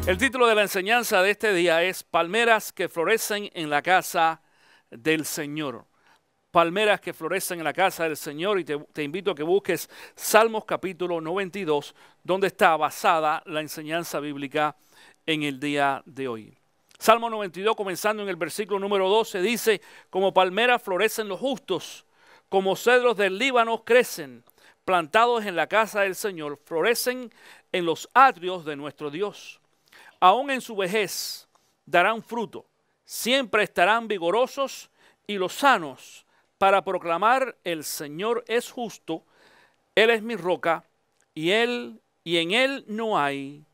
El título de la enseñanza de este día es Palmeras que florecen en la casa del Señor. Palmeras que florecen en la casa del Señor, y te invito a que busques Salmos capítulo 92, donde está basada la enseñanza bíblica en el día de hoy. Salmo 92, comenzando en el versículo número 12, dice: como palmeras florecen los justos, como cedros del Líbano crecen, plantados en la casa del Señor, florecen en los atrios de nuestro Dios. Aún en su vejez darán fruto, siempre estarán vigorosos y lozanos para proclamar: el Señor es justo, Él es mi roca, y en Él no hay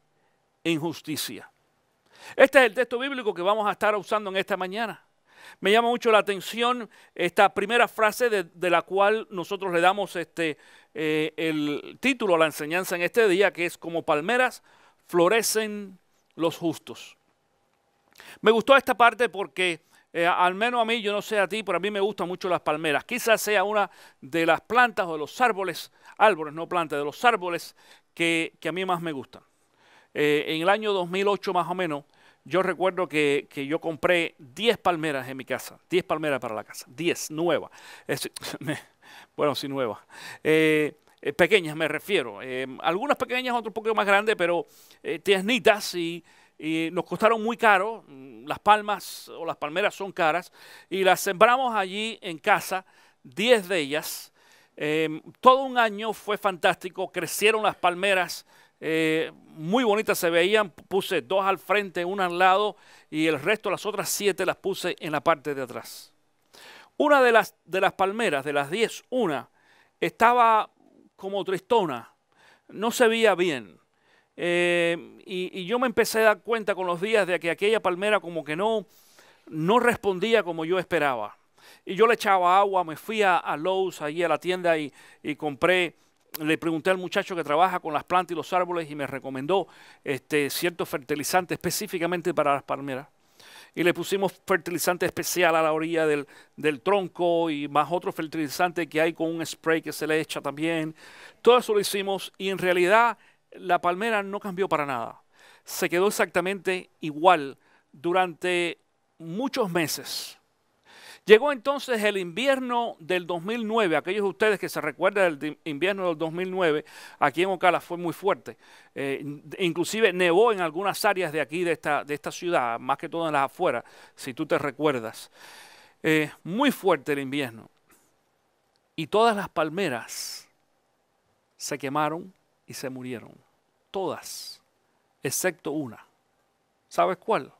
injusticia. Este es el texto bíblico que vamos a estar usando en esta mañana. Me llama mucho la atención esta primera frase de la cual nosotros le damos el título a la enseñanza en este día, que es: como palmeras florecen los justos. Me gustó esta parte porque al menos a mí, yo no sé a ti, pero a mí me gustan mucho las palmeras. Quizás sea una de las plantas o de los árboles, no plantas, de los árboles que a mí más me gustan. En el año 2008 más o menos, yo recuerdo que yo compré 10 palmeras en mi casa, 10 palmeras para la casa, 10 nuevas. Bueno, sí, nuevas. Pequeñas me refiero, algunas pequeñas, otras un poco más grandes, pero tiernitas, y nos costaron muy caro. Las palmas o las palmeras son caras, y las sembramos allí en casa, 10 de ellas. Todo un año fue fantástico, crecieron las palmeras, muy bonitas se veían. Puse 2 al frente, una al lado, y el resto, las otras 7, las puse en la parte de atrás. Una de las palmeras, de las 10, una estaba como tristona, no se veía bien. Y yo me empecé a dar cuenta con los días de que aquella palmera como que no respondía como yo esperaba. Y yo le echaba agua, me fui a Lowe's, allí a la tienda, y compré. Le pregunté al muchacho que trabaja con las plantas y los árboles y me recomendó cierto fertilizante específicamente para las palmeras. Y le pusimos fertilizante especial a la orilla del tronco, y más otro fertilizante que hay con un spray que se le echa también. Todo eso lo hicimos, y en realidad la palmera no cambió para nada. Se quedó exactamente igual durante muchos meses. Llegó entonces el invierno del 2009. Aquellos de ustedes que se recuerdan del invierno del 2009, aquí en Ocala fue muy fuerte. Inclusive nevó en algunas áreas de aquí, de esta ciudad, más que todo en las afueras, si tú te recuerdas. Muy fuerte el invierno. Y todas las palmeras se quemaron y se murieron. Todas, excepto una. ¿Sabes cuál?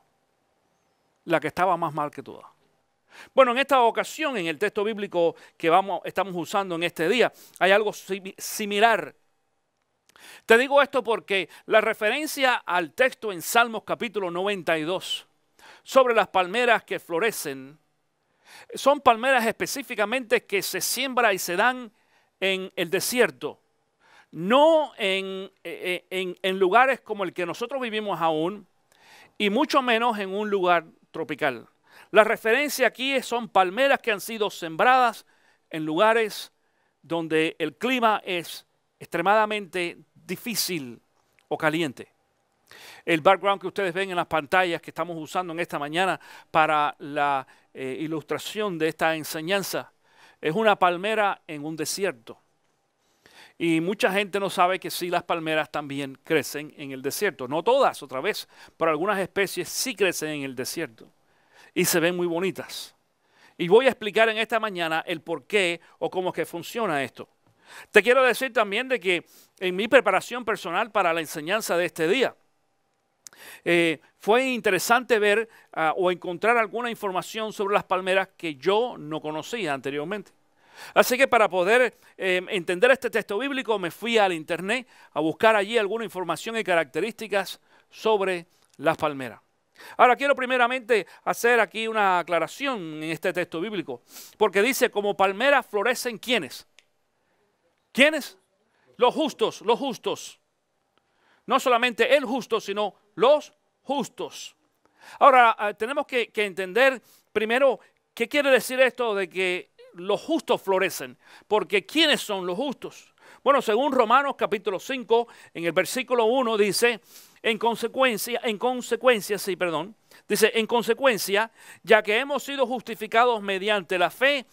La que estaba más mal que todas. Bueno, en esta ocasión, en el texto bíblico que estamos usando en este día, hay algo similar. Te digo esto porque la referencia al texto en Salmos capítulo 92 sobre las palmeras que florecen, son palmeras específicamente que se siembran y se dan en el desierto, no en lugares como el que nosotros vivimos aún, y mucho menos en un lugar tropical. La referencia aquí son palmeras que han sido sembradas en lugares donde el clima es extremadamente difícil o caliente. El background que ustedes ven en las pantallas que estamos usando en esta mañana para la ilustración de esta enseñanza es una palmera en un desierto. Y mucha gente no sabe que sí, las palmeras también crecen en el desierto. No todas, otra vez, pero algunas especies sí crecen en el desierto. Y se ven muy bonitas. Y voy a explicar en esta mañana el por qué o cómo es que funciona esto. Te quiero decir también de que en mi preparación personal para la enseñanza de este día, fue interesante ver o encontrar alguna información sobre las palmeras que yo no conocía anteriormente. Así que para poder entender este texto bíblico, me fui al internet a buscar allí alguna información y características sobre las palmeras. Ahora quiero primeramente hacer aquí una aclaración en este texto bíblico, porque dice: como palmeras florecen, ¿quiénes? ¿Quiénes? Los justos, los justos. No solamente el justo, sino los justos. Ahora tenemos que entender primero qué quiere decir esto de que los justos florecen, porque ¿quiénes son los justos? Bueno, según Romanos capítulo 5, en el versículo 1 dice, en consecuencia, ya que hemos sido justificados mediante la fe,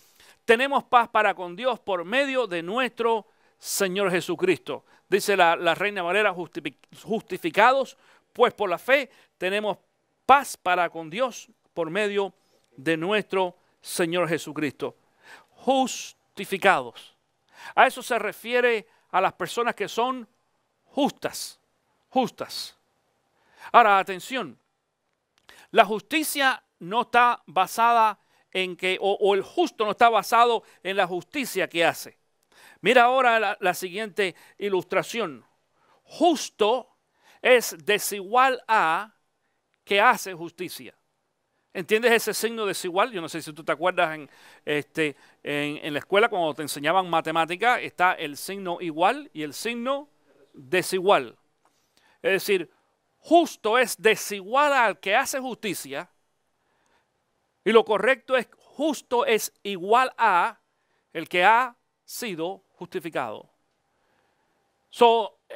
tenemos paz para con Dios por medio de nuestro Señor Jesucristo. Dice la Reina Valera, justificados, pues por la fe tenemos paz para con Dios por medio de nuestro Señor Jesucristo. Justificados. A eso se refiere a las personas que son justas. Ahora, atención. La justicia no está basada en que, o el justo no está basado en la justicia que hace. Mira ahora la siguiente ilustración. Justo es desigual a que hace justicia. ¿Entiendes ese signo desigual? Yo no sé si tú te acuerdas en la escuela cuando te enseñaban matemática, está el signo igual y el signo desigual. Es decir, justo es desigual al que hace justicia y lo correcto es justo es igual a el que ha sido justificado.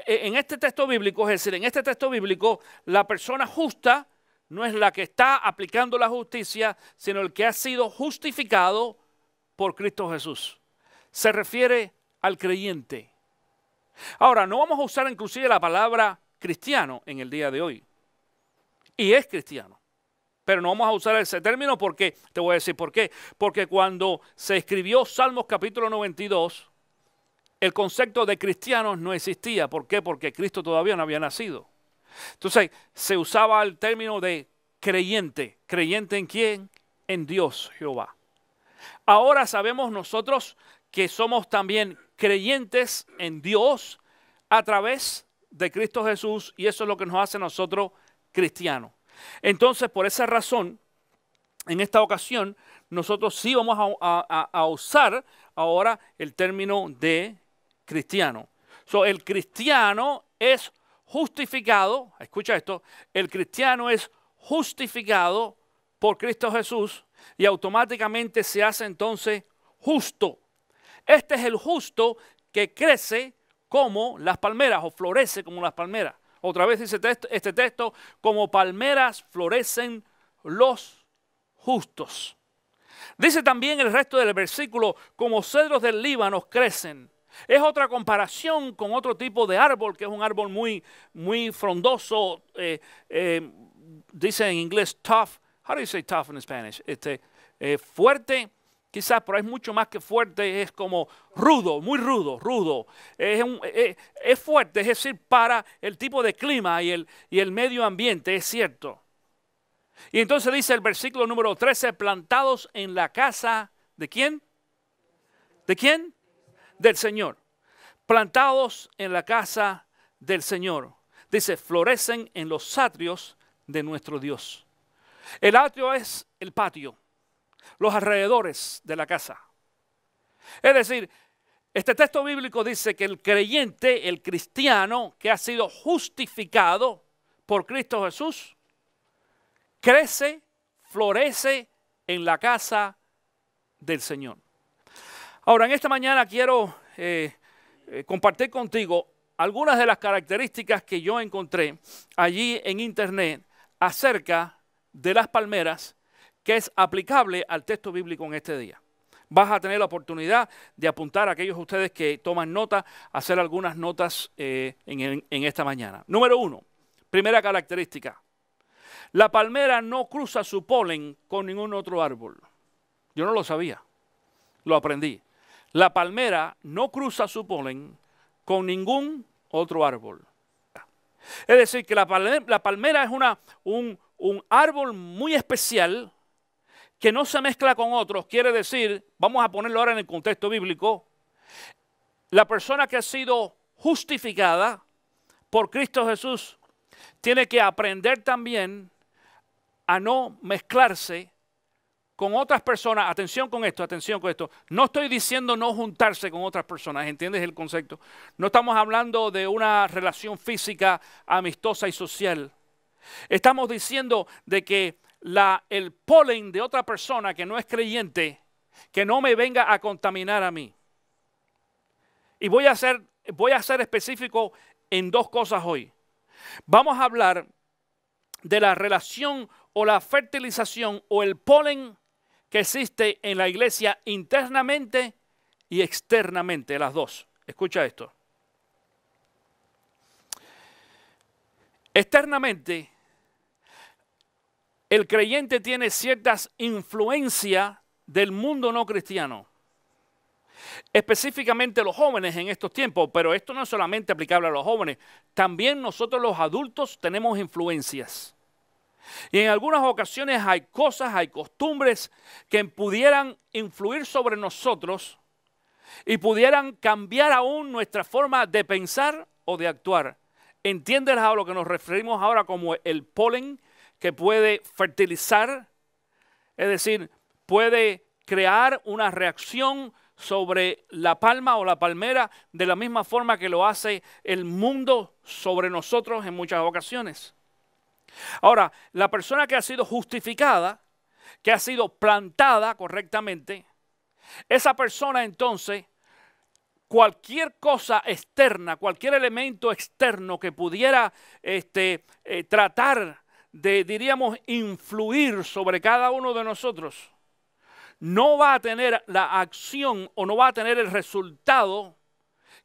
En este texto bíblico, es decir, en este texto bíblico, la persona justa no es la que está aplicando la justicia, sino el que ha sido justificado por Cristo Jesús. Se refiere al creyente. Ahora, no vamos a usar inclusive la palabra cristiano en el día de hoy. Y es cristiano. Pero no vamos a usar ese término porque, te voy a decir por qué. Porque cuando se escribió Salmos capítulo 92, el concepto de cristianos no existía. ¿Por qué? Porque Cristo todavía no había nacido. Entonces, se usaba el término de creyente. ¿Creyente en quién? En Dios, Jehová. Ahora sabemos nosotros que somos también creyentes en Dios a través de Cristo Jesús y eso es lo que nos hace a nosotros cristianos. Entonces, por esa razón, en esta ocasión, nosotros sí vamos a usar ahora el término de cristiano. El cristiano es justificado, escucha esto, el cristiano es justificado por Cristo Jesús y automáticamente se hace entonces justo. Este es el justo que crece como las palmeras o florece como las palmeras. Otra vez dice este texto, como palmeras florecen los justos. Dice también el resto del versículo, como cedros del Líbano crecen. Es otra comparación con otro tipo de árbol, que es un árbol muy frondoso. Dice en inglés tough. How do you say tough in Spanish? Fuerte, quizás, pero es mucho más que fuerte. Es como rudo, muy rudo. Es fuerte, es decir, para el tipo de clima y el medio ambiente, es cierto. Y entonces dice el versículo número 13, plantados en la casa, ¿de quién? ¿De quién? Del Señor. Plantados en la casa del Señor. Dice, florecen en los atrios de nuestro Dios. El atrio es el patio, los alrededores de la casa. Es decir, este texto bíblico dice que el creyente, el cristiano que ha sido justificado por Cristo Jesús, crece, florece en la casa del Señor. Ahora, en esta mañana quiero compartir contigo algunas de las características que yo encontré allí en internet acerca de las palmeras que es aplicable al texto bíblico en este día. Vas a tener la oportunidad de apuntar a aquellos de ustedes que toman nota, hacer algunas notas en esta mañana. Número 1, primera característica. La palmera no cruza su polen con ningún otro árbol. Yo no lo sabía, lo aprendí. La palmera no cruza su polen con ningún otro árbol. Es decir, que la palmera es un árbol muy especial que no se mezcla con otros. Quiere decir, vamos a ponerlo ahora en el contexto bíblico, la persona que ha sido justificada por Cristo Jesús tiene que aprender también a no mezclarse con otras personas. Atención con esto. No estoy diciendo no juntarse con otras personas, ¿entiendes el concepto? No estamos hablando de una relación física, amistosa y social. Estamos diciendo de que el polen de otra persona que no es creyente, que no me venga a contaminar a mí. Y voy a ser voy a ser específico en dos cosas hoy. Vamos a hablar de la relación o la fertilización o el polen que existe en la iglesia internamente y externamente, las dos. Escucha esto. Externamente, el creyente tiene ciertas influencias del mundo no cristiano. Específicamente los jóvenes en estos tiempos, pero esto no es solamente aplicable a los jóvenes, también nosotros los adultos tenemos influencias. Y en algunas ocasiones hay cosas, hay costumbres que pudieran influir sobre nosotros y pudieran cambiar aún nuestra forma de pensar o de actuar. ¿Entiendes a lo que nos referimos ahora como el polen que puede fertilizar? Es decir, puede crear una reacción sobre la palma o la palmera de la misma forma que lo hace el mundo sobre nosotros en muchas ocasiones. Ahora, la persona que ha sido justificada, que ha sido plantada correctamente, esa persona entonces, cualquier cosa externa, cualquier elemento externo que pudiera tratar de, diríamos, influir sobre cada uno de nosotros, no va a tener la acción o no va a tener el resultado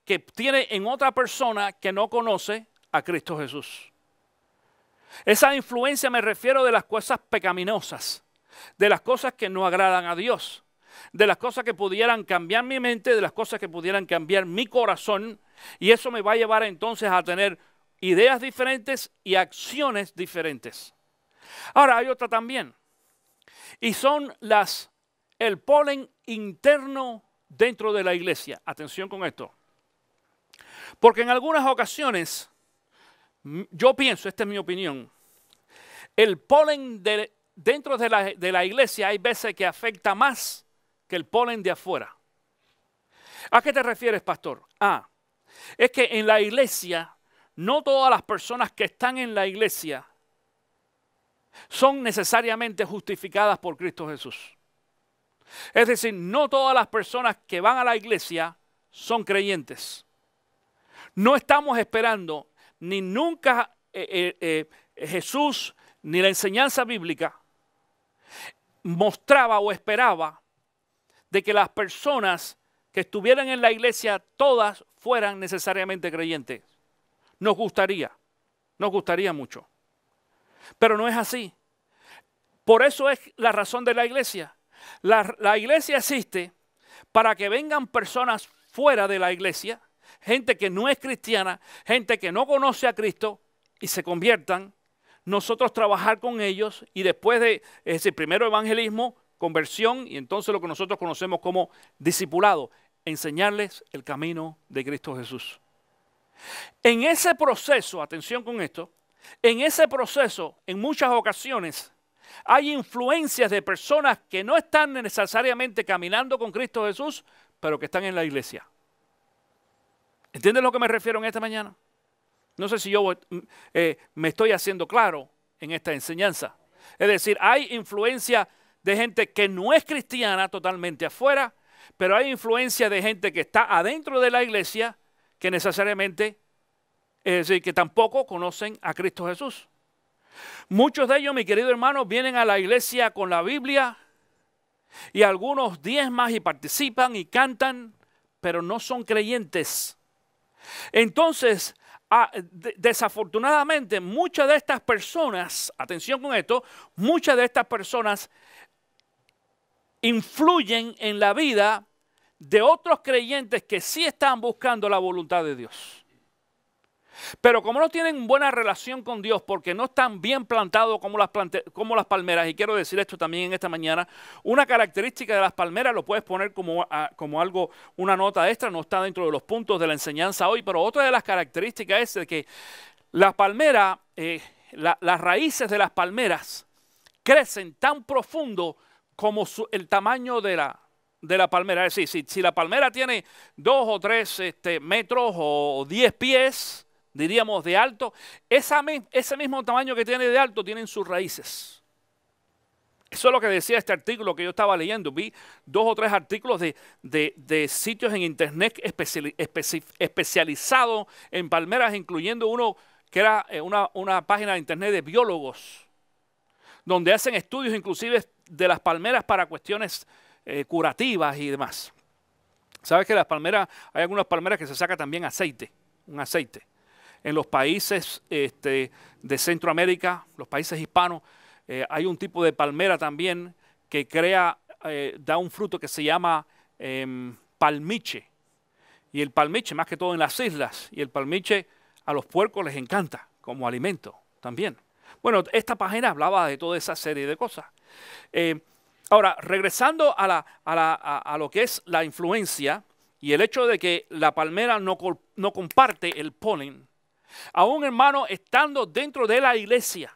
que tiene en otra persona que no conoce a Cristo Jesús. Esa influencia me refiero de las cosas pecaminosas, de las cosas que no agradan a Dios, de las cosas que pudieran cambiar mi mente, de las cosas que pudieran cambiar mi corazón, y eso me va a llevar entonces a tener ideas diferentes y acciones diferentes. Ahora hay otra también, y son el polen interno dentro de la iglesia. Atención con esto, porque en algunas ocasiones, yo pienso, esta es mi opinión, el polen dentro de la iglesia hay veces que afecta más que el polen de afuera. ¿A qué te refieres, pastor? Es que en la iglesia, no todas las personas que están en la iglesia son necesariamente justificadas por Cristo Jesús. Es decir, no todas las personas que van a la iglesia son creyentes. No estamos esperando ni nunca Jesús ni la enseñanza bíblica mostraba o esperaba de que las personas que estuvieran en la iglesia todas fueran necesariamente creyentes. Nos gustaría mucho, pero no es así. Por eso es la razón de la iglesia. La iglesia existe para que vengan personas fuera de la iglesia, gente que no es cristiana, gente que no conoce a Cristo y se conviertan, nosotros trabajar con ellos y después de, es decir, primero evangelismo, conversión y entonces lo que nosotros conocemos como discipulado, enseñarles el camino de Cristo Jesús. En ese proceso, atención con esto, en ese proceso, en muchas ocasiones, hay influencias de personas que no están necesariamente caminando con Cristo Jesús, pero que están en la iglesia. ¿Entiendes a lo que me refiero en esta mañana? No sé si yo me estoy haciendo claro en esta enseñanza. Es decir, hay influencia de gente que no es cristiana totalmente afuera, pero hay influencia de gente que está adentro de la iglesia que necesariamente, es decir, que tampoco conocen a Cristo Jesús. Muchos de ellos, mi querido hermano, vienen a la iglesia con la Biblia y algunos diezman y participan y cantan, pero no son creyentes. Entonces, desafortunadamente, muchas de estas personas, atención con esto, muchas de estas personas influyen en la vida de otros creyentes que sí están buscando la voluntad de Dios. Pero como no tienen buena relación con Dios, porque no están bien plantados como las palmeras, y quiero decir esto también en esta mañana, una característica de las palmeras, lo puedes poner como algo, una nota extra, no está dentro de los puntos de la enseñanza hoy, pero otra de las características es de que la palmera, las raíces de las palmeras crecen tan profundo como el tamaño de la palmera. Es decir, si la palmera tiene 2 o 3 metros o 10 pies, diríamos de alto, ese mismo tamaño que tiene de alto tienen sus raíces. Eso es lo que decía este artículo que yo estaba leyendo. Vi 2 o 3 artículos de sitios en internet especializados en palmeras, incluyendo uno que era una página de internet de biólogos, donde hacen estudios inclusive de las palmeras para cuestiones curativas y demás. ¿Sabes que las palmeras, hay algunas palmeras que se saca también aceite, un aceite? En los países de Centroamérica, los países hispanos, hay un tipo de palmera también que da un fruto que se llama palmiche. Y el palmiche, más que todo en las islas, y el palmiche a los puercos les encanta como alimento también. Bueno, esta página hablaba de toda esa serie de cosas. Ahora, regresando a lo que es la influencia y el hecho de que la palmera no comparte el polen, aún hermano, estando dentro de la iglesia,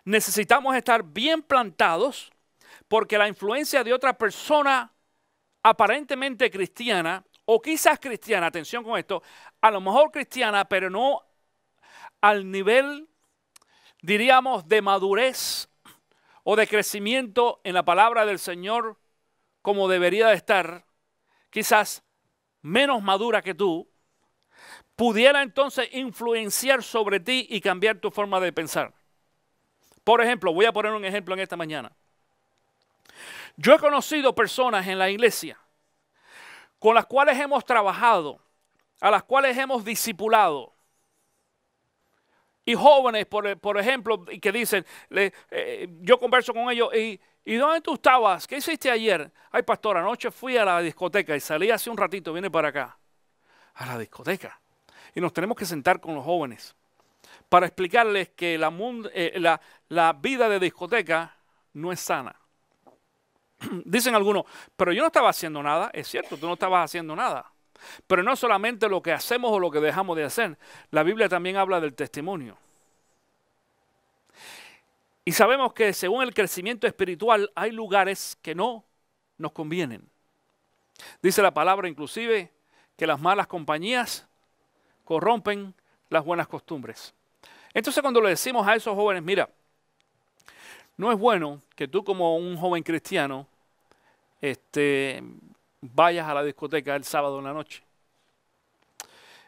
necesitamos estar bien plantados porque la influencia de otra persona aparentemente cristiana o quizás cristiana, atención con esto, a lo mejor cristiana, pero no al nivel, diríamos, de madurez o de crecimiento en la palabra del Señor como debería de estar, quizás menos madura que tú, pudiera entonces influenciar sobre ti y cambiar tu forma de pensar. Por ejemplo, voy a poner un ejemplo en esta mañana. Yo he conocido personas en la iglesia con las cuales hemos trabajado, a las cuales hemos discipulado. Y jóvenes, por ejemplo, que dicen, yo converso con ellos, ¿y dónde tú estabas? ¿Qué hiciste ayer? Ay, pastor, anoche fui a la discoteca y salí hace un ratito, vine para acá. A la discoteca. Y nos tenemos que sentar con los jóvenes para explicarles que la vida de discoteca no es sana. Dicen algunos, pero yo no estaba haciendo nada. Es cierto, tú no estabas haciendo nada. Pero no solamente lo que hacemos o lo que dejamos de hacer. La Biblia también habla del testimonio. Y sabemos que según el crecimiento espiritual hay lugares que no nos convienen. Dice la palabra inclusive que las malas compañías corrompen las buenas costumbres. Entonces cuando le decimos a esos jóvenes, mira, no es bueno que tú como un joven cristiano vayas a la discoteca el sábado en la noche.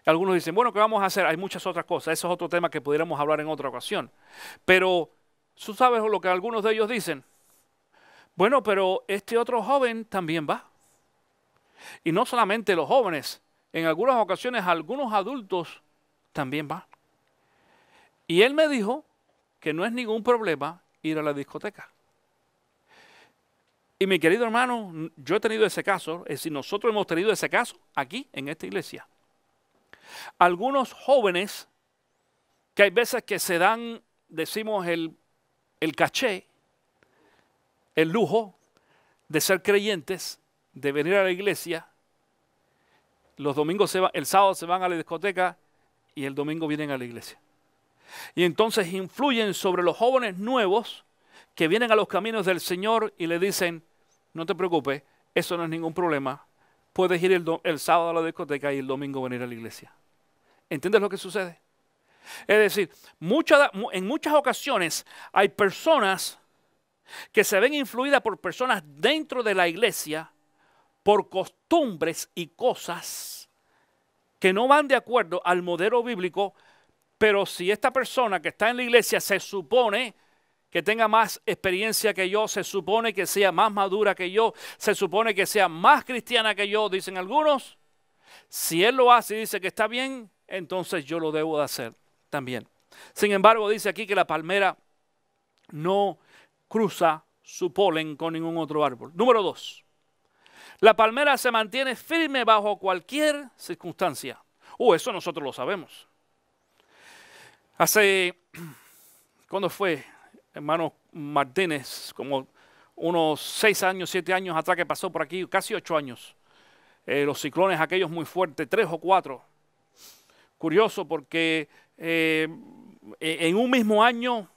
Algunos dicen, bueno, ¿qué vamos a hacer? Hay muchas otras cosas. Eso es otro tema que pudiéramos hablar en otra ocasión. Pero, ¿tú sabes lo que algunos de ellos dicen? Bueno, pero este otro joven también va. Y no solamente los jóvenes, en algunas ocasiones algunos adultos también van. Y él me dijo que no es ningún problema ir a la discoteca. Y mi querido hermano, yo he tenido ese caso, es decir, nosotros hemos tenido ese caso aquí en esta iglesia. Algunos jóvenes que hay veces que se dan, decimos, el caché, el lujo de ser creyentes, de venir a la iglesia, los domingos el sábado se van a la discoteca y el domingo vienen a la iglesia. Y entonces influyen sobre los jóvenes nuevos que vienen a los caminos del Señor y le dicen, no te preocupes, eso no es ningún problema, puedes ir el sábado a la discoteca y el domingo venir a la iglesia. ¿Entiendes lo que sucede? Es decir, en muchas ocasiones hay personas que se ven influidas por personas dentro de la iglesia por costumbres y cosas que no van de acuerdo al modelo bíblico, pero si esta persona que está en la iglesia se supone que tenga más experiencia que yo, se supone que sea más madura que yo, se supone que sea más cristiana que yo, dicen algunos, si él lo hace y dice que está bien, entonces yo lo debo de hacer también. Sin embargo, dice aquí que la palmera no cruza su polen con ningún otro árbol. Número 2. La palmera se mantiene firme bajo cualquier circunstancia. Eso nosotros lo sabemos. ¿Cuándo fue, hermano Martínez? Como unos 6 años, 7 años atrás que pasó por aquí, casi 8 años. Los ciclones aquellos muy fuertes, 3 o 4. Curioso porque en un mismo año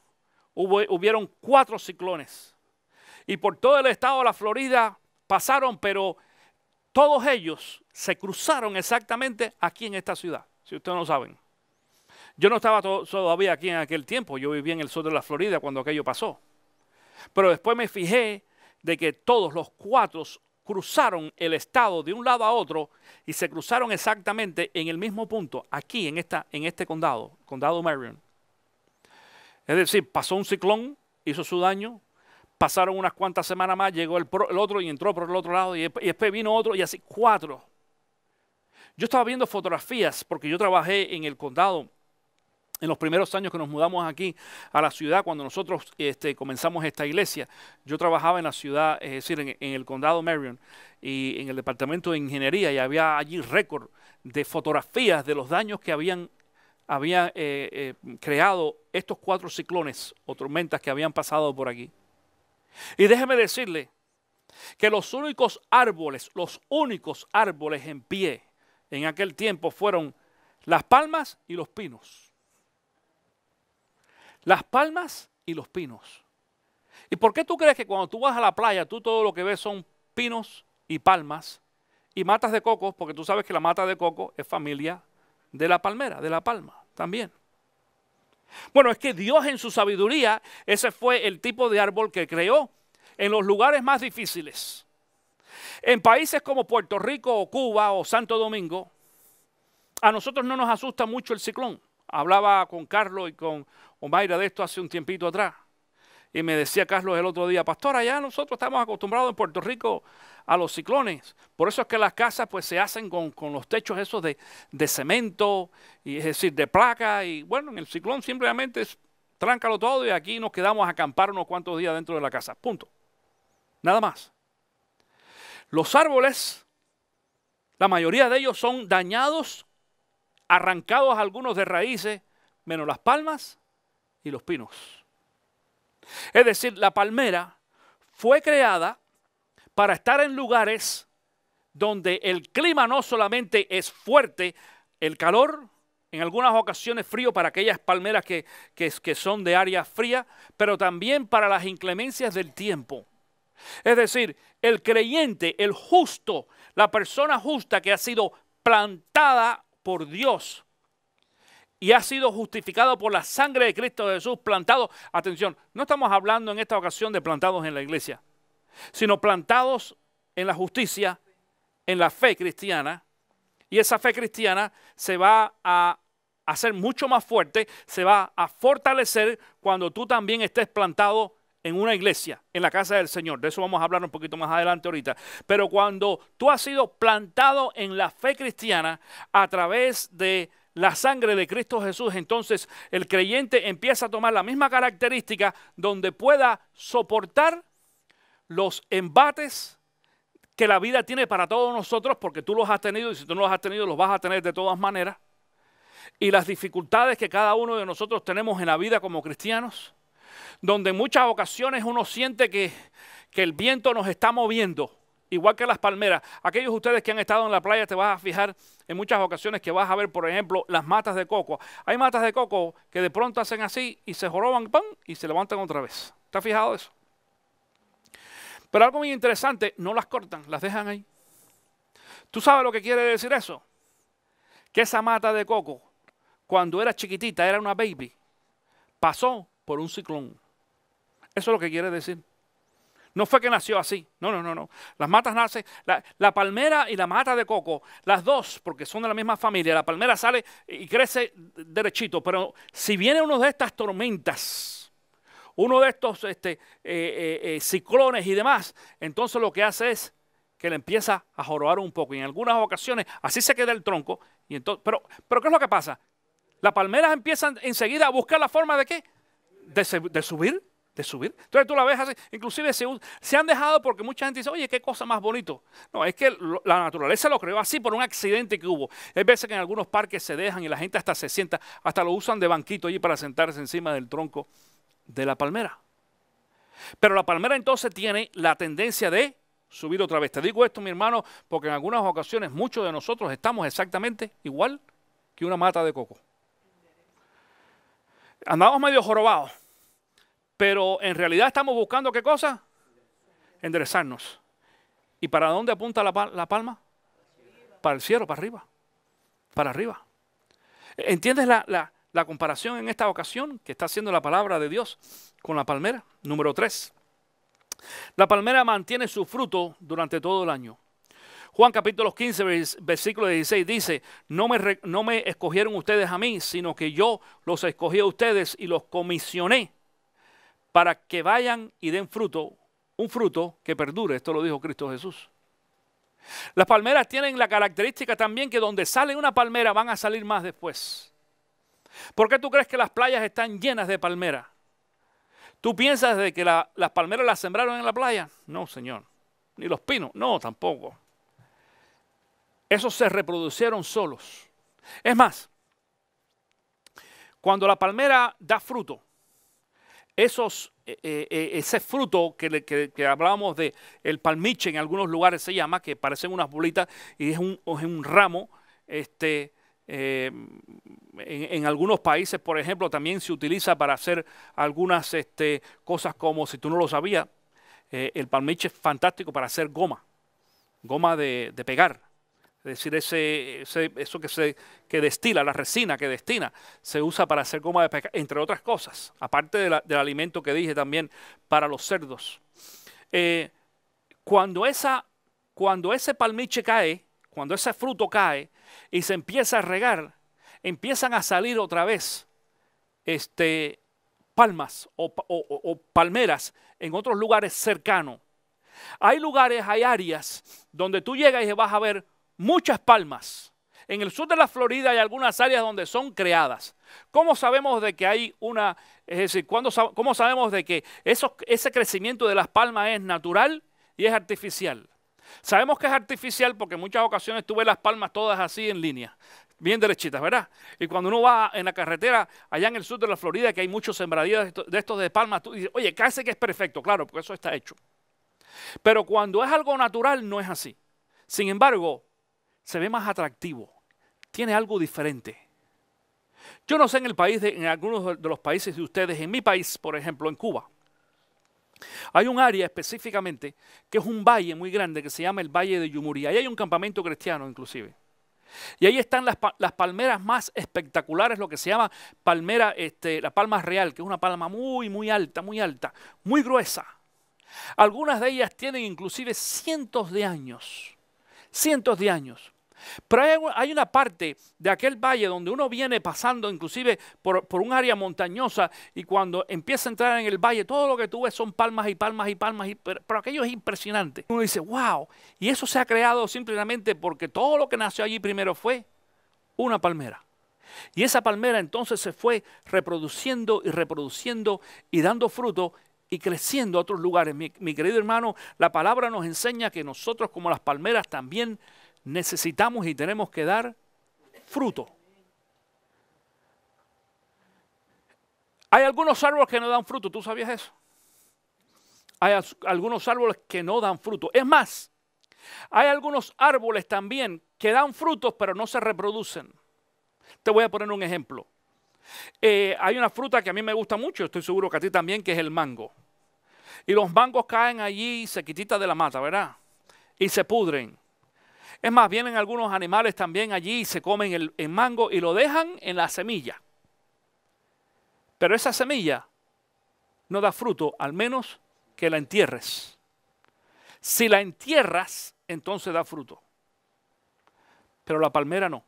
hubieron 4 ciclones. Y por todo el estado de la Florida pasaron, pero todos ellos se cruzaron exactamente aquí en esta ciudad, si ustedes no saben. Yo no estaba todavía aquí en aquel tiempo, yo vivía en el sur de la Florida cuando aquello pasó. Pero después me fijé de que todos los 4 cruzaron el estado de un lado a otro y se cruzaron exactamente en el mismo punto, aquí en este condado, condado Marion. Es decir, pasó un ciclón, hizo su daño, pasaron unas cuantas semanas más, llegó el otro y entró por el otro lado y después vino otro y así 4. Yo estaba viendo fotografías porque yo trabajé en el condado en los primeros años que nos mudamos aquí a la ciudad, cuando nosotros comenzamos esta iglesia. Yo trabajaba en la ciudad, es decir, en el condado Marion y en el departamento de ingeniería, y había allí récord de fotografías de los daños que habían creado estos 4 ciclones o tormentas que habían pasado por aquí. Y déjeme decirle que los únicos árboles en pie en aquel tiempo fueron las palmas y los pinos. Las palmas y los pinos. ¿Y por qué tú crees que cuando tú vas a la playa, tú todo lo que ves son pinos y palmas y matas de coco? Porque tú sabes que la mata de coco es familia de la palmera, de la palma también. Bueno, es que Dios en su sabiduría, ese fue el tipo de árbol que creó en los lugares más difíciles. En países como Puerto Rico o Cuba o Santo Domingo, a nosotros no nos asusta mucho el ciclón. Hablaba con Carlos y con Omaira de esto hace un tiempito atrás. Y me decía Carlos el otro día, pastor, allá nosotros estamos acostumbrados en Puerto Rico a los ciclones. Por eso es que las casas pues se hacen con los techos esos de cemento, y es decir, de placa. Y bueno, en el ciclón simplemente es tráncalo todo y aquí nos quedamos a acampar unos cuantos días dentro de la casa. Punto. Nada más. Los árboles, la mayoría de ellos son dañados, arrancados algunos de raíces, menos las palmas y los pinos. Es decir, la palmera fue creada para estar en lugares donde el clima no solamente es fuerte, el calor, en algunas ocasiones frío para aquellas palmeras que son de área fría, pero también para las inclemencias del tiempo. Es decir, el creyente, el justo, la persona justa que ha sido plantada por Dios y ha sido justificado por la sangre de Cristo Jesús, plantado, atención, no estamos hablando en esta ocasión de plantados en la iglesia, sino plantados en la justicia, en la fe cristiana, y esa fe cristiana se va a hacer mucho más fuerte, se va a fortalecer cuando tú también estés plantado en una iglesia, en la casa del Señor. De eso vamos a hablar un poquito más adelante ahorita. Pero cuando tú has sido plantado en la fe cristiana a través de la sangre de Cristo Jesús, entonces el creyente empieza a tomar la misma característica donde pueda soportar los embates que la vida tiene para todos nosotros, porque tú los has tenido y si tú no los has tenido los vas a tener de todas maneras, y las dificultades que cada uno de nosotros tenemos en la vida como cristianos, donde en muchas ocasiones uno siente que el viento nos está moviendo, igual que las palmeras. Aquellos de ustedes que han estado en la playa te vas a fijar en muchas ocasiones que vas a ver, por ejemplo, las matas de coco. Hay matas de coco que de pronto hacen así y se joroban, ¡pam!, y se levantan otra vez. ¿Te has fijado eso? Pero algo muy interesante, no las cortan, las dejan ahí. ¿Tú sabes lo que quiere decir eso? Que esa mata de coco, cuando era chiquitita, era una baby, pasó por un ciclón. Eso es lo que quiere decir. No fue que nació así. No. Las matas nacen, la palmera y la mata de coco, las dos, porque son de la misma familia. La palmera sale y crece derechito, pero si viene uno de estas tormentas, uno de estos ciclones y demás, entonces lo que hace es que le empieza a jorobar un poco. Y en algunas ocasiones así se queda el tronco. Y entonces, pero ¿qué es lo que pasa? Las palmeras empiezan enseguida a buscar la forma de ¿qué? De subir. Entonces tú la ves así, inclusive se han dejado porque mucha gente dice, oye, qué cosa más bonito. No, es que la naturaleza lo creó así por un accidente que hubo. Hay veces que en algunos parques se dejan y la gente hasta se sienta, hasta lo usan de banquito allí para sentarse encima del tronco de la palmera. Pero la palmera entonces tiene la tendencia de subir otra vez. Te digo esto, mi hermano, porque en algunas ocasiones muchos de nosotros estamos exactamente igual que una mata de coco. Andamos medio jorobados, pero en realidad estamos buscando ¿qué cosa? Enderezarnos. ¿Y para dónde apunta la palma? Para el cielo, para arriba. Para arriba. ¿Entiendes la comparación en esta ocasión que está haciendo la palabra de Dios con la palmera? Número 3. La palmera mantiene su fruto durante todo el año. Juan capítulo 15, versículo 16 dice, no me escogieron ustedes a mí, sino que yo los escogí a ustedes y los comisioné para que vayan y den fruto, un fruto que perdure. Esto lo dijo Cristo Jesús. Las palmeras tienen la característica también que donde sale una palmera van a salir más después. ¿Por qué tú crees que las playas están llenas de palmeras? ¿Tú piensas de que las palmeras las sembraron en la playa? No, señor. Ni los pinos, no, tampoco. Esos se reproducieron solos. Es más, cuando la palmera da fruto, ese fruto que hablábamos de el palmiche, en algunos lugares se llama, que parecen unas bolitas y es un ramo, en algunos países, por ejemplo, también se utiliza para hacer algunas cosas como, si tú no lo sabías, el palmiche es fantástico para hacer goma de pegar. Es decir, eso que destila, la resina que destina, se usa para hacer goma de pegar, entre otras cosas, aparte del alimento que dije también para los cerdos. Cuando ese palmiche cae, cuando ese fruto cae y se empieza a regar, empiezan a salir otra vez palmas o palmeras en otros lugares cercanos. Hay lugares, hay áreas donde tú llegas y vas a ver muchas palmas. En el sur de la Florida hay algunas áreas donde son creadas. ¿Cómo sabemos de que hay una, es decir, cómo sabemos de que ese crecimiento de las palmas es natural y es artificial? Sabemos que es artificial porque en muchas ocasiones tú ves las palmas todas así en línea, bien derechitas, ¿verdad? Y cuando uno va en la carretera allá en el sur de la Florida, que hay muchos sembradíos de estos de palmas, tú dices, oye, casi que es perfecto, claro, porque eso está hecho. Pero cuando es algo natural no es así. Sin embargo, se ve más atractivo, tiene algo diferente. Yo no sé en algunos de los países de ustedes, en mi país, por ejemplo, en Cuba, hay un área específicamente que es un valle muy grande que se llama el Valle de Yumurí. Ahí hay un campamento cristiano inclusive. Y ahí están las palmeras más espectaculares, lo que se llama la palma real, que es una palma muy alta, muy gruesa. Algunas de ellas tienen inclusive cientos de años. Pero hay una parte de aquel valle donde uno viene pasando inclusive por un área montañosa y cuando empieza a entrar en el valle, todo lo que tú ves son palmas y palmas y palmas, pero aquello es impresionante. Uno dice, wow, y eso se ha creado simplemente porque todo lo que nació allí primero fue una palmera. Y esa palmera entonces se fue reproduciendo y dando fruto y creciendo a otros lugares. Mi querido hermano, la palabra nos enseña que nosotros como las palmeras también necesitamos y tenemos que dar fruto. Hay algunos árboles que no dan fruto, ¿tú sabías eso? Hay algunos árboles que no dan fruto. Es más, hay algunos árboles también que dan frutos pero no se reproducen. Te voy a poner un ejemplo. Hay una fruta que a mí me gusta mucho, estoy seguro que a ti también, que es el mango. Y los mangos caen allí sequititas de la mata, ¿verdad? Y se pudren. Es más, vienen algunos animales también allí y se comen el mango y lo dejan en la semilla. Pero esa semilla no da fruto, al menos que la entierres. Si la entierras, entonces da fruto. Pero la palmera no.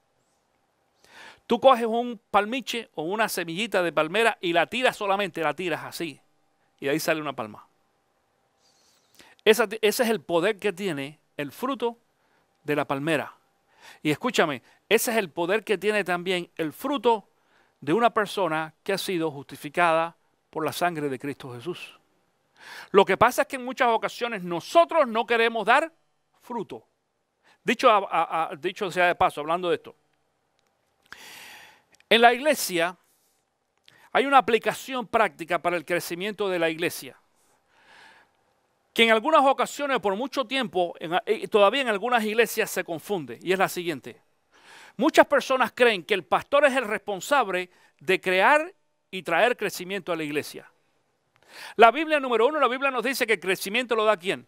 Tú coges un palmiche o una semillita de palmera y la tiras solamente, la tiras así. Y de ahí sale una palma. Ese es el poder que tiene el fruto de la palmera. Y escúchame, ese es el poder que tiene también el fruto de una persona que ha sido justificada por la sangre de Cristo Jesús. Lo que pasa es que en muchas ocasiones nosotros no queremos dar fruto. Dicho sea de paso, hablando de esto. En la iglesia hay una aplicación práctica para el crecimiento de la iglesia, que en algunas ocasiones, por mucho tiempo, todavía en algunas iglesias se confunde, y es la siguiente. Muchas personas creen que el pastor es el responsable de crear y traer crecimiento a la iglesia. La Biblia, número uno, la Biblia nos dice que el crecimiento lo da ¿quién?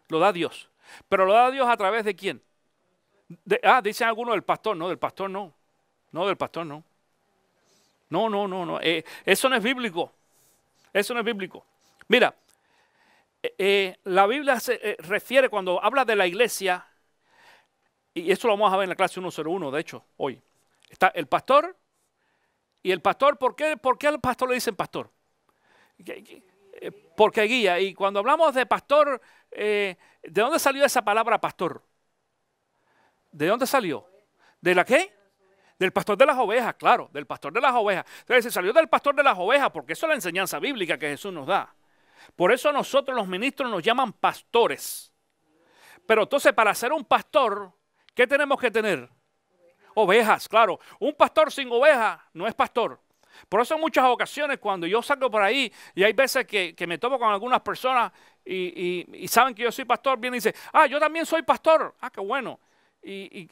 Lo da Dios. Pero lo da Dios a través de ¿quién? Dicen algunos del pastor. No, del pastor no. No, del pastor no. No. Eso no es bíblico. Eso no es bíblico. Mira, La Biblia se refiere cuando habla de la iglesia, y esto lo vamos a ver en la clase 101, de hecho, hoy. Está el pastor, y el pastor, ¿por qué al pastor le dicen pastor? Porque guía. Y cuando hablamos de pastor, ¿de dónde salió esa palabra pastor? ¿De dónde salió? ¿De la qué? Del pastor de las ovejas, claro, del pastor de las ovejas. Entonces se salió del pastor de las ovejas porque eso es la enseñanza bíblica que Jesús nos da. Por eso nosotros los ministros nos llaman pastores. Pero entonces para ser un pastor, ¿qué tenemos que tener? Ovejas, claro. Un pastor sin ovejas no es pastor. Por eso en muchas ocasiones cuando yo salgo por ahí y hay veces que me topo con algunas personas y saben que yo soy pastor, vienen y dicen, yo también soy pastor. Qué bueno. ¿Y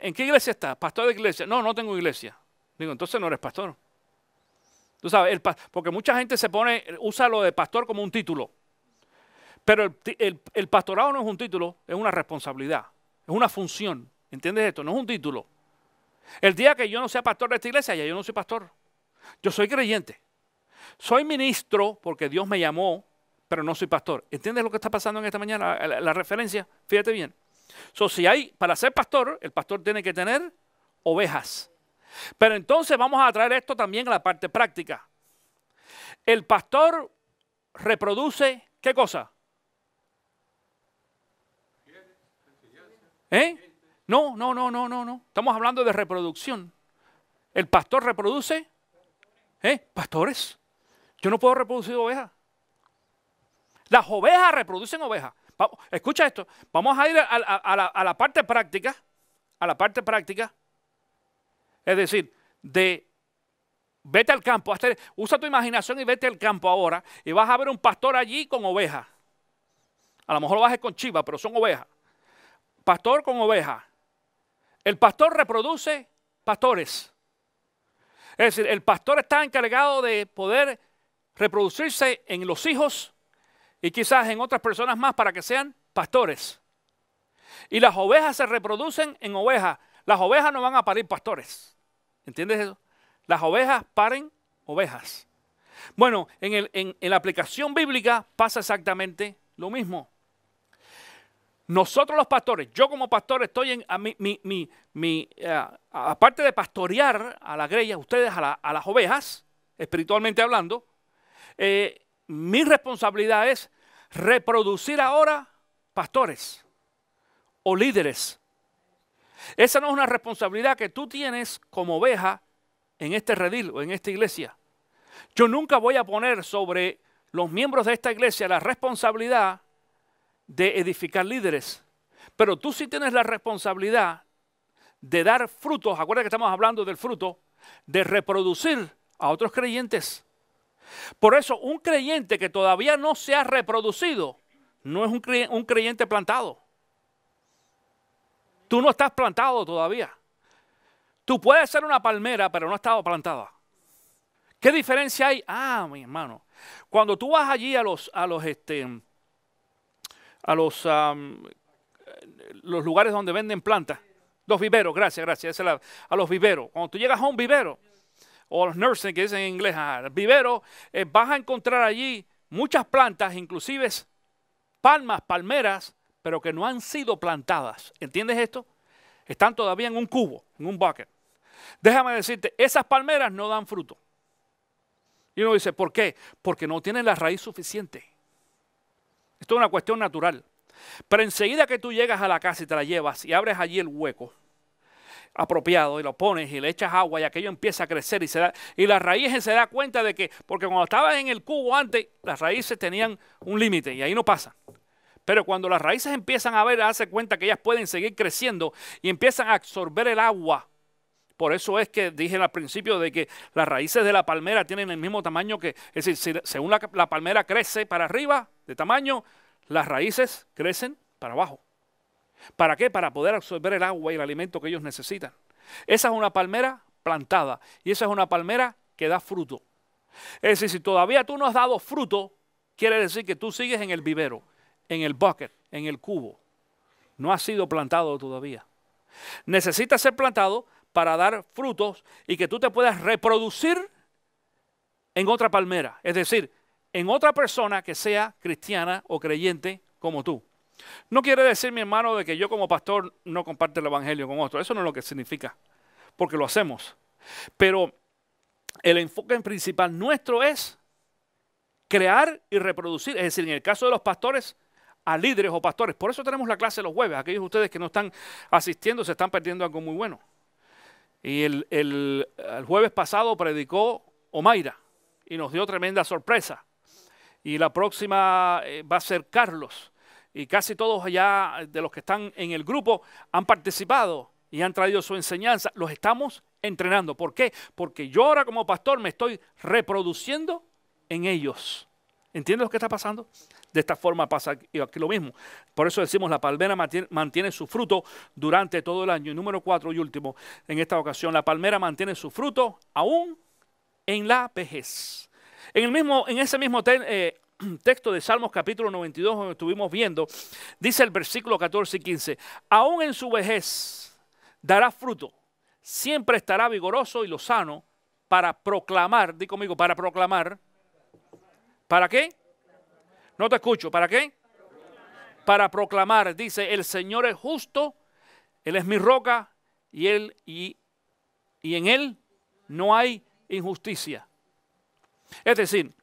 en qué iglesia estás? ¿Pastor de iglesia? No, no tengo iglesia. Digo, entonces no eres pastor. Tú sabes, porque mucha gente usa lo de pastor como un título. Pero el pastorado no es un título, es una responsabilidad, es una función. ¿Entiendes esto? No es un título. El día que yo no sea pastor de esta iglesia, ya yo no soy pastor. Yo soy creyente. Soy ministro porque Dios me llamó, pero no soy pastor. ¿Entiendes lo que está pasando en esta mañana? La referencia, fíjate bien. Para ser pastor, el pastor tiene que tener ovejas. Pero entonces vamos a traer esto también a la parte práctica. El pastor reproduce, ¿qué cosa? No. Estamos hablando de reproducción. El pastor reproduce, pastores. Yo no puedo reproducir ovejas. Las ovejas reproducen ovejas. Escucha esto. Vamos a ir a la parte práctica. A la parte práctica. Es decir, vete al campo. Usa tu imaginación y vete al campo ahora. Y vas a ver un pastor allí con ovejas. A lo mejor lo vas a ver con chivas, pero son ovejas. Pastor con ovejas. El pastor reproduce pastores. Es decir, el pastor está encargado de poder reproducirse en los hijos y quizás en otras personas más para que sean pastores. Y las ovejas se reproducen en ovejas. Las ovejas no van a parir pastores. ¿Entiendes eso? Las ovejas paren ovejas. Bueno, en la aplicación bíblica pasa exactamente lo mismo. Nosotros los pastores, yo como pastor estoy aparte de pastorear a la grey, a ustedes, a las ovejas, espiritualmente hablando, mi responsabilidad es reproducir ahora pastores o líderes. Esa no es una responsabilidad que tú tienes como oveja en este redil o en esta iglesia. Yo nunca voy a poner sobre los miembros de esta iglesia la responsabilidad de edificar líderes. Pero tú sí tienes la responsabilidad de dar frutos. Acuérdate que estamos hablando del fruto, de reproducir a otros creyentes. Por eso un creyente que todavía no se ha reproducido no es un creyente plantado. Tú no estás plantado todavía. Tú puedes ser una palmera, pero no has estado plantada. ¿Qué diferencia hay? Mi hermano, cuando tú vas allí a los lugares donde venden plantas, los viveros, gracias, a los viveros. Cuando tú llegas a un vivero, o a los nursery que dicen en inglés, vivero, vas a encontrar allí muchas plantas, inclusive palmeras, pero que no han sido plantadas. ¿Entiendes esto? Están todavía en un cubo, en un bucket. Déjame decirte, esas palmeras no dan fruto. Y uno dice, ¿por qué? Porque no tienen la raíz suficiente. Esto es una cuestión natural. Pero enseguida que tú llegas a la casa y te la llevas y abres allí el hueco apropiado y lo pones y le echas agua y aquello empieza a crecer y la raíz se da cuenta de que, porque cuando estabas en el cubo antes, las raíces tenían un límite y ahí no pasa. Pero cuando las raíces empiezan a darse cuenta que ellas pueden seguir creciendo y empiezan a absorber el agua. Por eso es que dije al principio de que las raíces de la palmera tienen el mismo tamaño que, es decir, según la palmera crece para arriba de tamaño, las raíces crecen para abajo. ¿Para qué? Para poder absorber el agua y el alimento que ellos necesitan. Esa es una palmera plantada y esa es una palmera que da fruto. Es decir, si todavía tú no has dado fruto, quiere decir que tú sigues en el vivero, en el bucket, en el cubo. No has sido plantado todavía. Necesitas ser plantado para dar frutos y que tú te puedas reproducir en otra palmera. Es decir, en otra persona que sea cristiana o creyente como tú. No quiere decir, mi hermano, de que yo como pastor no comparte el evangelio con otro. Eso no es lo que significa, porque lo hacemos. Pero el enfoque principal nuestro es crear y reproducir. Es decir, en el caso de los pastores, a líderes o pastores. Por eso tenemos la clase los jueves. Aquellos de ustedes que no están asistiendo se están perdiendo algo muy bueno. Y el jueves pasado predicó Omaira y nos dio tremenda sorpresa. Y la próxima va a ser Carlos. Y casi todos allá de los que están en el grupo han participado y han traído su enseñanza. Los estamos entrenando. ¿Por qué? Porque yo ahora como pastor me estoy reproduciendo en ellos. ¿Entiendes lo que está pasando? De esta forma pasa aquí lo mismo. Por eso decimos la palmera mantiene su fruto durante todo el año. Y número 4 y último, en esta ocasión, la palmera mantiene su fruto aún en la vejez. En ese mismo texto de Salmos capítulo 92, donde estuvimos viendo, dice el versículo 14 y 15, aún en su vejez dará fruto, siempre estará vigoroso y lozano para proclamar, di conmigo, para proclamar. ¿Para qué? No te escucho. ¿Para qué? Para proclamar. Dice, el Señor es justo, Él es mi roca y en Él no hay injusticia. Es decir,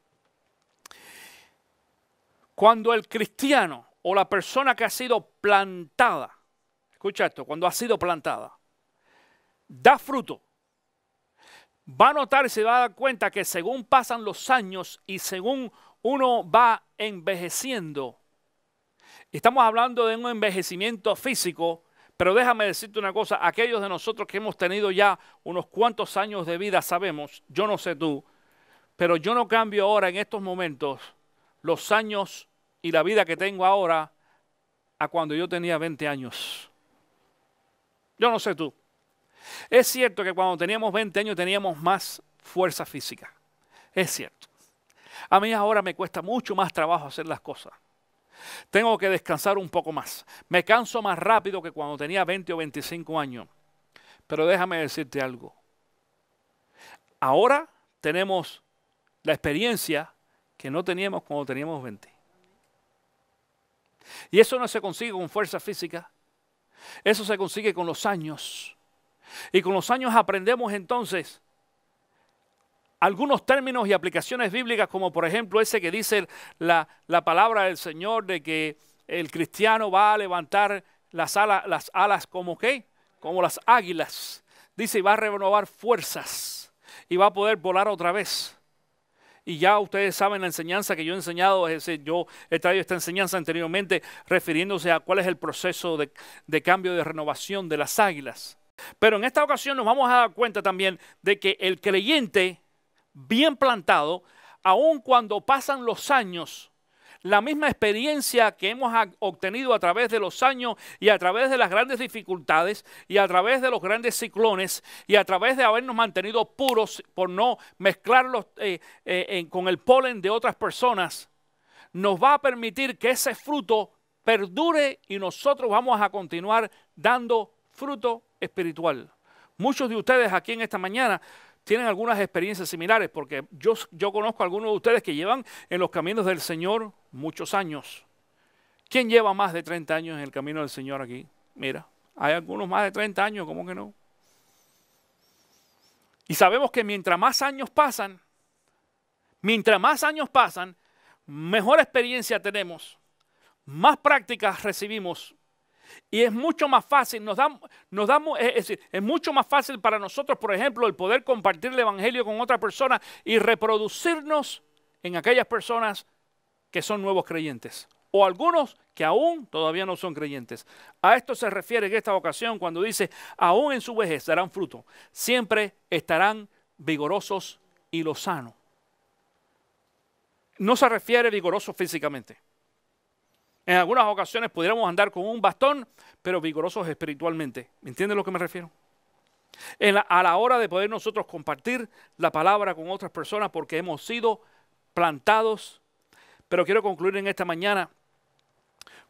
cuando el cristiano o la persona que ha sido plantada, escucha esto, cuando ha sido plantada, da fruto, va a notar y se va a dar cuenta que según pasan los años y según uno va envejeciendo, estamos hablando de un envejecimiento físico, pero déjame decirte una cosa, aquellos de nosotros que hemos tenido ya unos cuantos años de vida sabemos, yo no sé tú, pero yo no cambio ahora en estos momentos los años y la vida que tengo ahora a cuando yo tenía 20 años. Yo no sé tú. Es cierto que cuando teníamos 20 años teníamos más fuerza física. Es cierto. A mí ahora me cuesta mucho más trabajo hacer las cosas. Tengo que descansar un poco más. Me canso más rápido que cuando tenía 20 o 25 años. Pero déjame decirte algo. Ahora tenemos la experiencia que no teníamos cuando teníamos 20. Y eso no se consigue con fuerza física. Eso se consigue con los años. Y con los años aprendemos entonces algunos términos y aplicaciones bíblicas, como por ejemplo ese que dice la palabra del Señor de que el cristiano va a levantar las alas como ¿qué? Como las águilas. Dice, y va a renovar fuerzas y va a poder volar otra vez. Y ya ustedes saben la enseñanza que yo he enseñado, es decir, yo he traído esta enseñanza anteriormente refiriéndose a cuál es el proceso de cambio de renovación de las águilas. Pero en esta ocasión nos vamos a dar cuenta también de que el creyente bien plantado, aun cuando pasan los años, la misma experiencia que hemos obtenido a través de los años y a través de las grandes dificultades y a través de los grandes ciclones y a través de habernos mantenido puros por no mezclarlos con el polen de otras personas, nos va a permitir que ese fruto perdure y nosotros vamos a continuar dando fruto espiritual. Muchos de ustedes aquí en esta mañana tienen algunas experiencias similares, porque yo conozco a algunos de ustedes que llevan en los caminos del Señor muchos años. ¿Quién lleva más de 30 años en el camino del Señor aquí? Mira, hay algunos más de 30 años, ¿cómo que no? Y sabemos que mientras más años pasan, mejor experiencia tenemos, más prácticas recibimos. Y es mucho más fácil, es mucho más fácil para nosotros, por ejemplo, el poder compartir el evangelio con otra persona y reproducirnos en aquellas personas que son nuevos creyentes. O algunos que aún todavía no son creyentes. A esto se refiere en esta ocasión cuando dice, aún en su vejez darán fruto. Siempre estarán vigorosos y lozanos. No se refiere vigorosos físicamente. En algunas ocasiones pudiéramos andar con un bastón, pero vigorosos espiritualmente. ¿Me entienden a lo que me refiero? A la hora de poder nosotros compartir la palabra con otras personas porque hemos sido plantados. Pero quiero concluir en esta mañana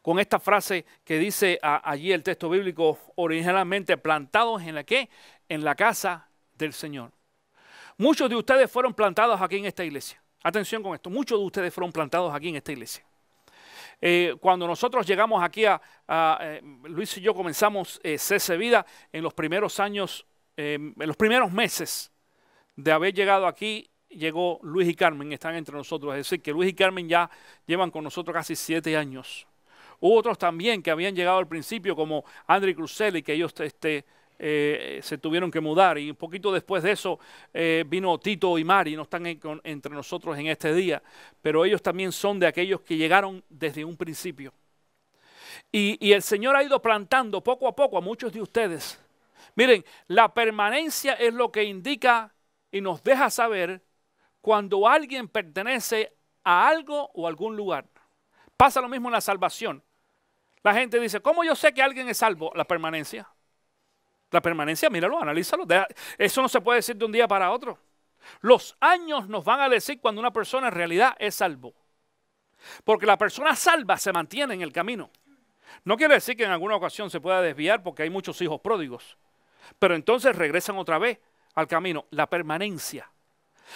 con esta frase que dice allí el texto bíblico, originalmente plantados en la ¿qué? En la casa del Señor. Muchos de ustedes fueron plantados aquí en esta iglesia. Atención con esto, muchos de ustedes fueron plantados aquí en esta iglesia. Cuando nosotros llegamos aquí Luis y yo comenzamos CC Vida en los primeros años, en los primeros meses de haber llegado aquí, llegó Luis y Carmen, están entre nosotros. Es decir, que Luis y Carmen ya llevan con nosotros casi 7 años. Hubo otros también que habían llegado al principio, como André Cruzelli, que ellos se tuvieron que mudar, y un poquito después de eso vino Tito y Mari, no están entre nosotros en este día, pero ellos también son de aquellos que llegaron desde un principio. Y el Señor ha ido plantando poco a poco a muchos de ustedes. Miren, la permanencia es lo que indica y nos deja saber cuando alguien pertenece a algo o a algún lugar. Pasa lo mismo en la salvación. La gente dice, ¿cómo yo sé que alguien es salvo? La permanencia. La permanencia, míralo, analízalo. Eso no se puede decir de un día para otro. Los años nos van a decir cuando una persona en realidad es salvo. Porque la persona salva se mantiene en el camino. No quiere decir que en alguna ocasión se pueda desviar porque hay muchos hijos pródigos. Pero entonces regresan otra vez al camino. La permanencia.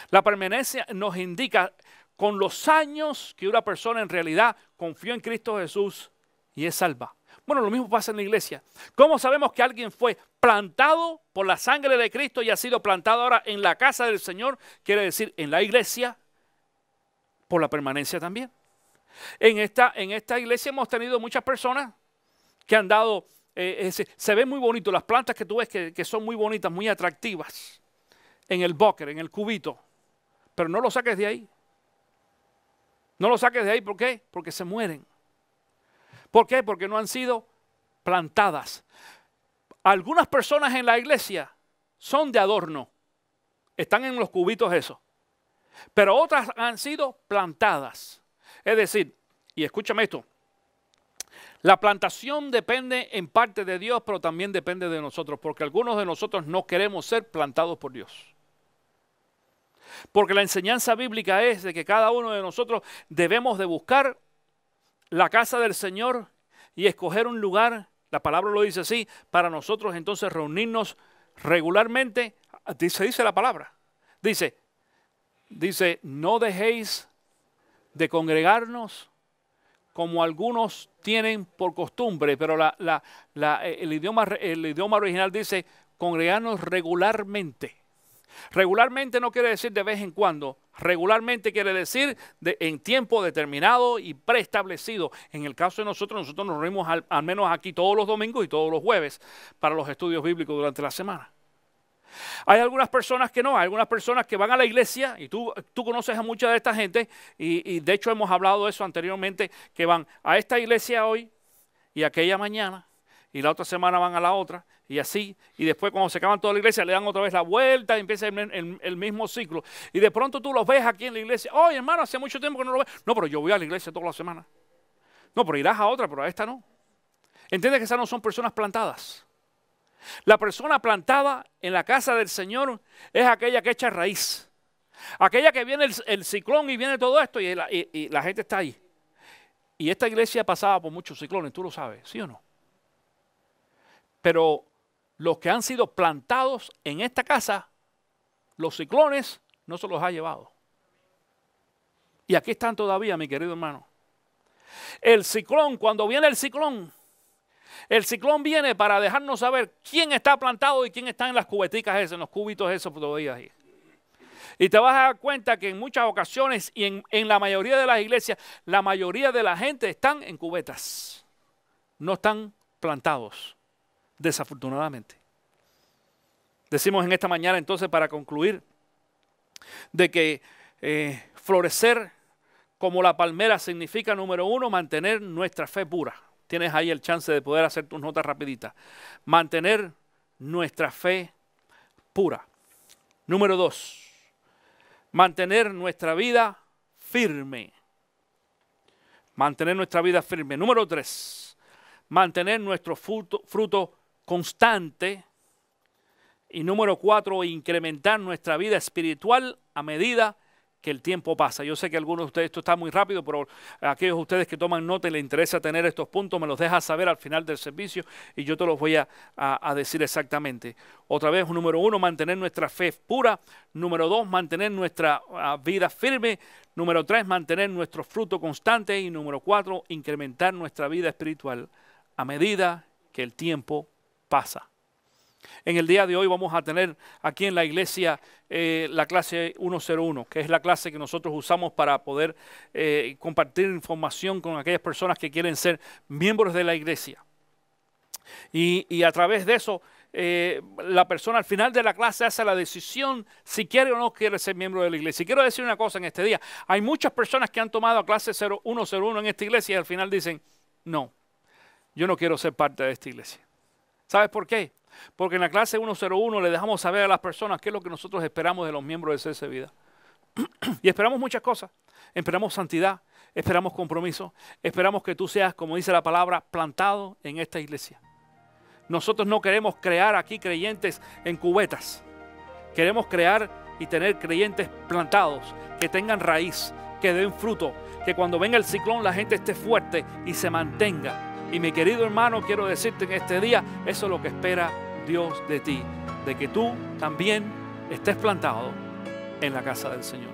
La permanencia nos indica con los años que una persona en realidad confió en Cristo Jesús y es salva. Bueno, lo mismo pasa en la iglesia. ¿Cómo sabemos que alguien fue plantado por la sangre de Cristo y ha sido plantado ahora en la casa del Señor? Quiere decir, en la iglesia, por la permanencia también. En esta iglesia hemos tenido muchas personas que han dado, se ven muy bonitos, las plantas que tú ves que son muy bonitas, muy atractivas, en el bucket, en el cubito, pero no lo saques de ahí. No lo saques de ahí, ¿por qué? Porque se mueren. ¿Por qué? Porque no han sido plantadas. Algunas personas en la iglesia son de adorno. Están en los cubitos esos. Pero otras han sido plantadas. Es decir, y escúchame esto, la plantación depende en parte de Dios, pero también depende de nosotros, porque algunos de nosotros no queremos ser plantados por Dios. Porque la enseñanza bíblica es de que cada uno de nosotros debemos de buscar la casa del Señor y escoger un lugar, la palabra lo dice así, para nosotros entonces reunirnos regularmente. Dice la palabra, dice, no dejéis de congregarnos como algunos tienen por costumbre, pero el idioma original dice congregarnos regularmente. Regularmente no quiere decir de vez en cuando. Regularmente quiere decir en tiempo determinado y preestablecido. En el caso de nosotros nos reunimos al menos aquí todos los domingos y todos los jueves para los estudios bíblicos durante la semana. Hay algunas personas que no, hay algunas personas que van a la iglesia, y tú conoces a mucha de esta gente, y de hecho hemos hablado de eso anteriormente, que van a esta iglesia hoy y aquella mañana, y la otra semana van a la otra, y así, y después cuando se acaban toda la iglesia le dan otra vez la vuelta y empieza el mismo ciclo. Y de pronto tú los ves aquí en la iglesia. Oye, hermano, hace mucho tiempo que no lo ves. No, pero yo voy a la iglesia toda la semana. No, pero irás a otra, pero a esta no. ¿Entiendes que esas no son personas plantadas? La persona plantada en la casa del Señor es aquella que echa raíz. Aquella que viene el ciclón y viene todo esto y la gente está ahí. Y esta iglesia pasaba por muchos ciclones, tú lo sabes, ¿sí o no? Pero los que han sido plantados en esta casa, los ciclones no se los ha llevado. Y aquí están todavía, mi querido hermano. El ciclón, cuando viene el ciclón viene para dejarnos saber quién está plantado y quién está en las cubeticas esas, en los cubitos esos todavía ahí. Y te vas a dar cuenta que en muchas ocasiones y en la mayoría de las iglesias, la mayoría de la gente están en cubetas. No están plantados. Desafortunadamente. Decimos en esta mañana entonces para concluir de que florecer como la palmera significa, número uno, mantener nuestra fe pura. Tienes ahí el chance de poder hacer tus notas rapiditas. Mantener nuestra fe pura. Número dos, mantener nuestra vida firme. Mantener nuestra vida firme. Número tres, mantener nuestro fruto constante. Y número cuatro, incrementar nuestra vida espiritual a medida que el tiempo pasa. Yo sé que algunos de ustedes esto está muy rápido, pero aquellos de ustedes que toman nota y les interesa tener estos puntos, me los dejas saber al final del servicio y yo te los voy a decir exactamente. Otra vez, número 1, mantener nuestra fe pura. Número 2, mantener nuestra vida firme. Número 3, mantener nuestro fruto constante. Y número 4, incrementar nuestra vida espiritual a medida que el tiempo pasa. En el día de hoy vamos a tener aquí en la iglesia la clase 101, que es la clase que nosotros usamos para poder compartir información con aquellas personas que quieren ser miembros de la iglesia. Y a través de eso, la persona al final de la clase hace la decisión si quiere o no quiere ser miembro de la iglesia. Y quiero decir una cosa en este día. Hay muchas personas que han tomado clase 101 en esta iglesia y al final dicen, no, yo no quiero ser parte de esta iglesia. ¿Sabes por qué? Porque en la clase 101 le dejamos saber a las personas qué es lo que nosotros esperamos de los miembros de CS Vida. Y esperamos muchas cosas. Esperamos santidad, esperamos compromiso, esperamos que tú seas, como dice la palabra, plantado en esta iglesia. Nosotros no queremos crear aquí creyentes en cubetas. Queremos crear y tener creyentes plantados, que tengan raíz, que den fruto, que cuando venga el ciclón la gente esté fuerte y se mantenga. Y mi querido hermano, quiero decirte en este día, eso es lo que espera Dios de ti, de que tú también estés plantado en la casa del Señor.